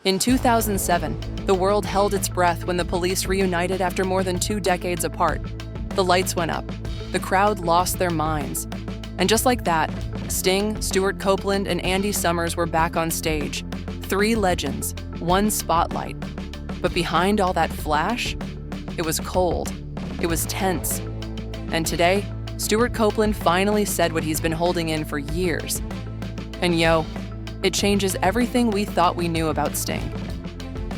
In 2007, the world held its breath when the police reunited after more than 2 decades apart. The lights went up, the crowd lost their minds. And just like that, Sting, Stewart Copeland, and Andy Summers were back on stage. 3 legends, 1 spotlight. But behind all that flash, it was cold, it was tense. And today, Stewart Copeland finally said what he's been holding in for years. And it changes everything we thought we knew about Sting.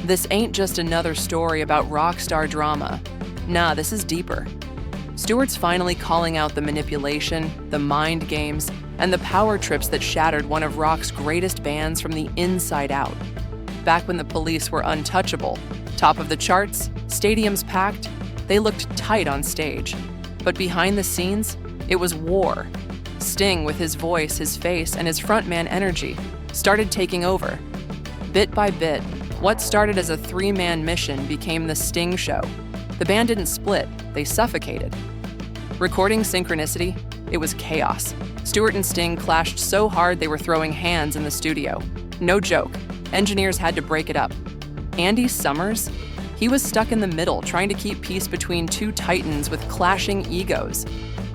This ain't just another story about rock star drama. Nah, this is deeper. Stewart's finally calling out the manipulation, the mind games, and the power trips that shattered one of rock's greatest bands from the inside out. Back when the police were untouchable, top of the charts, stadiums packed, they looked tight on stage. But behind the scenes, it was war. Sting, with his voice, his face, and his frontman energy, started taking over. Bit by bit, what started as a 3-man mission became the Sting Show. The band didn't split, they suffocated. Recording Synchronicity, it was chaos. Stewart and Sting clashed so hard they were throwing hands in the studio. No joke, engineers had to break it up. Andy Summers, he was stuck in the middle trying to keep peace between 2 titans with clashing egos.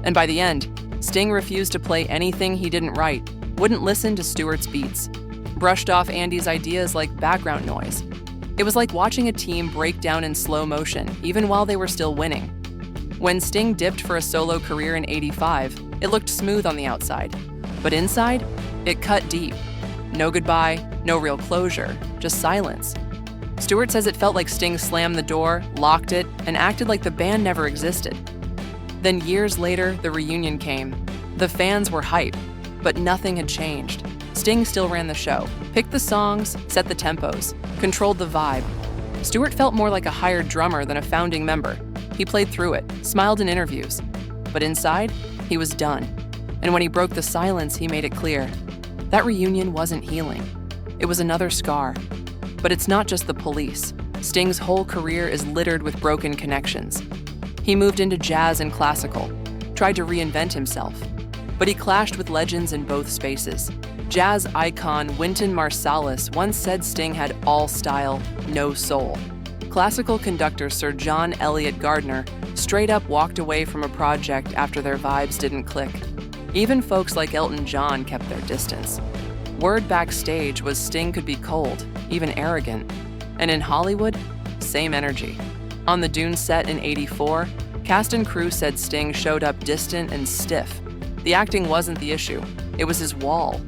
And by the end, Sting refused to play anything he didn't write, wouldn't listen to Stewart's beats, brushed off Andy's ideas like background noise. It was like watching a team break down in slow motion, even while they were still winning. When Sting dipped for a solo career in '85, it looked smooth on the outside. But inside, it cut deep. No goodbye, no real closure, just silence. Stewart says it felt like Sting slammed the door, locked it, and acted like the band never existed. Then years later, the reunion came. The fans were hype, but nothing had changed. Sting still ran the show, picked the songs, set the tempos, controlled the vibe. Stewart felt more like a hired drummer than a founding member. He played through it, smiled in interviews. But inside, he was done. And when he broke the silence, he made it clear. That reunion wasn't healing. It was another scar. But it's not just the police. Sting's whole career is littered with broken connections. He moved into jazz and classical, tried to reinvent himself. But he clashed with legends in both spaces. Jazz icon Wynton Marsalis once said Sting had all style, no soul. Classical conductor Sir John Eliot Gardner straight up walked away from a project after their vibes didn't click. Even folks like Elton John kept their distance. Word backstage was Sting could be cold, even arrogant. And in Hollywood, same energy. On the Dune set in '84, cast and crew said Sting showed up distant and stiff. The acting wasn't the issue, it was his wall.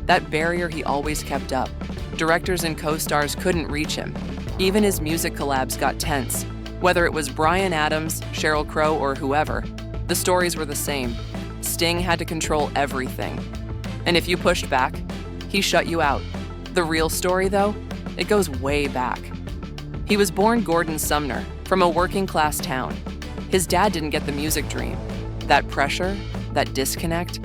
That barrier he always kept up. Directors and co-stars couldn't reach him. Even his music collabs got tense. Whether it was Bryan Adams, Sheryl Crow, or whoever, the stories were the same. Sting had to control everything. And if you pushed back, he shut you out. The real story, though, it goes way back. He was born Gordon Sumner, from a working-class town. His dad didn't get the music dream. That pressure, that disconnect,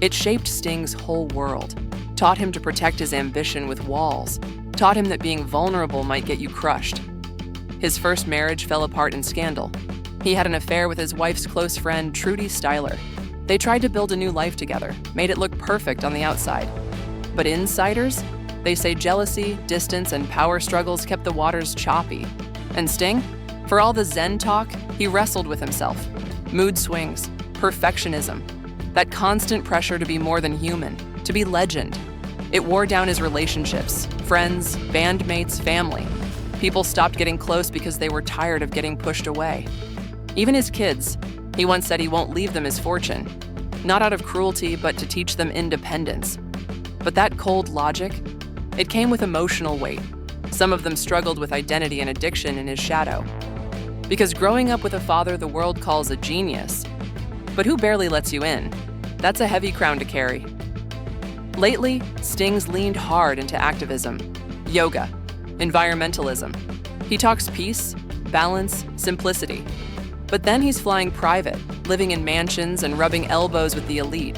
it shaped Sting's whole world, taught him to protect his ambition with walls, taught him that being vulnerable might get you crushed. His first marriage fell apart in scandal. He had an affair with his wife's close friend, Trudy Styler. They tried to build a new life together, made it look perfect on the outside. But insiders, they say jealousy, distance, and power struggles kept the waters choppy. And Sting? For all the Zen talk, he wrestled with himself. Mood swings, perfectionism, that constant pressure to be more than human, to be legend. It wore down his relationships, friends, bandmates, family. People stopped getting close because they were tired of getting pushed away. Even his kids, he once said he won't leave them his fortune. Not out of cruelty, but to teach them independence. But that cold logic, it came with emotional weight. Some of them struggled with identity and addiction in his shadow. Because growing up with a father the world calls a genius, but who barely lets you in, that's a heavy crown to carry. Lately, Sting's leaned hard into activism, yoga, environmentalism. He talks peace, balance, simplicity. But then he's flying private, living in mansions and rubbing elbows with the elite.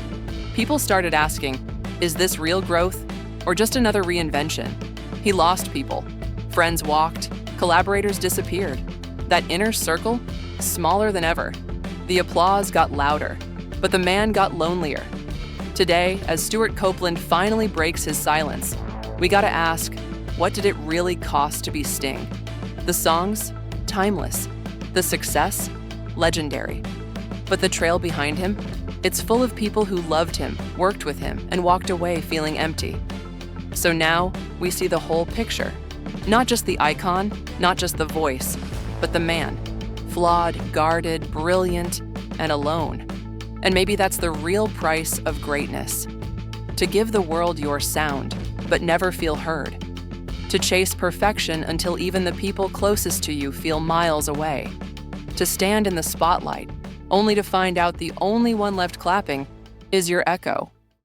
People started asking, is this real growth or just another reinvention? He lost people. Friends walked, collaborators disappeared. That inner circle, smaller than ever. The applause got louder, but the man got lonelier. Today, as Stewart Copeland finally breaks his silence, we gotta ask, what did it really cost to be Sting? The songs? Timeless. The success? Legendary. But the trail behind him? It's full of people who loved him, worked with him, and walked away feeling empty. So now, we see the whole picture. Not just the icon, not just the voice, but the man. Flawed, guarded, brilliant, and alone. And maybe that's the real price of greatness. To give the world your sound, but never feel heard. To chase perfection until even the people closest to you feel miles away. To stand in the spotlight, only to find out the only one left clapping is your echo.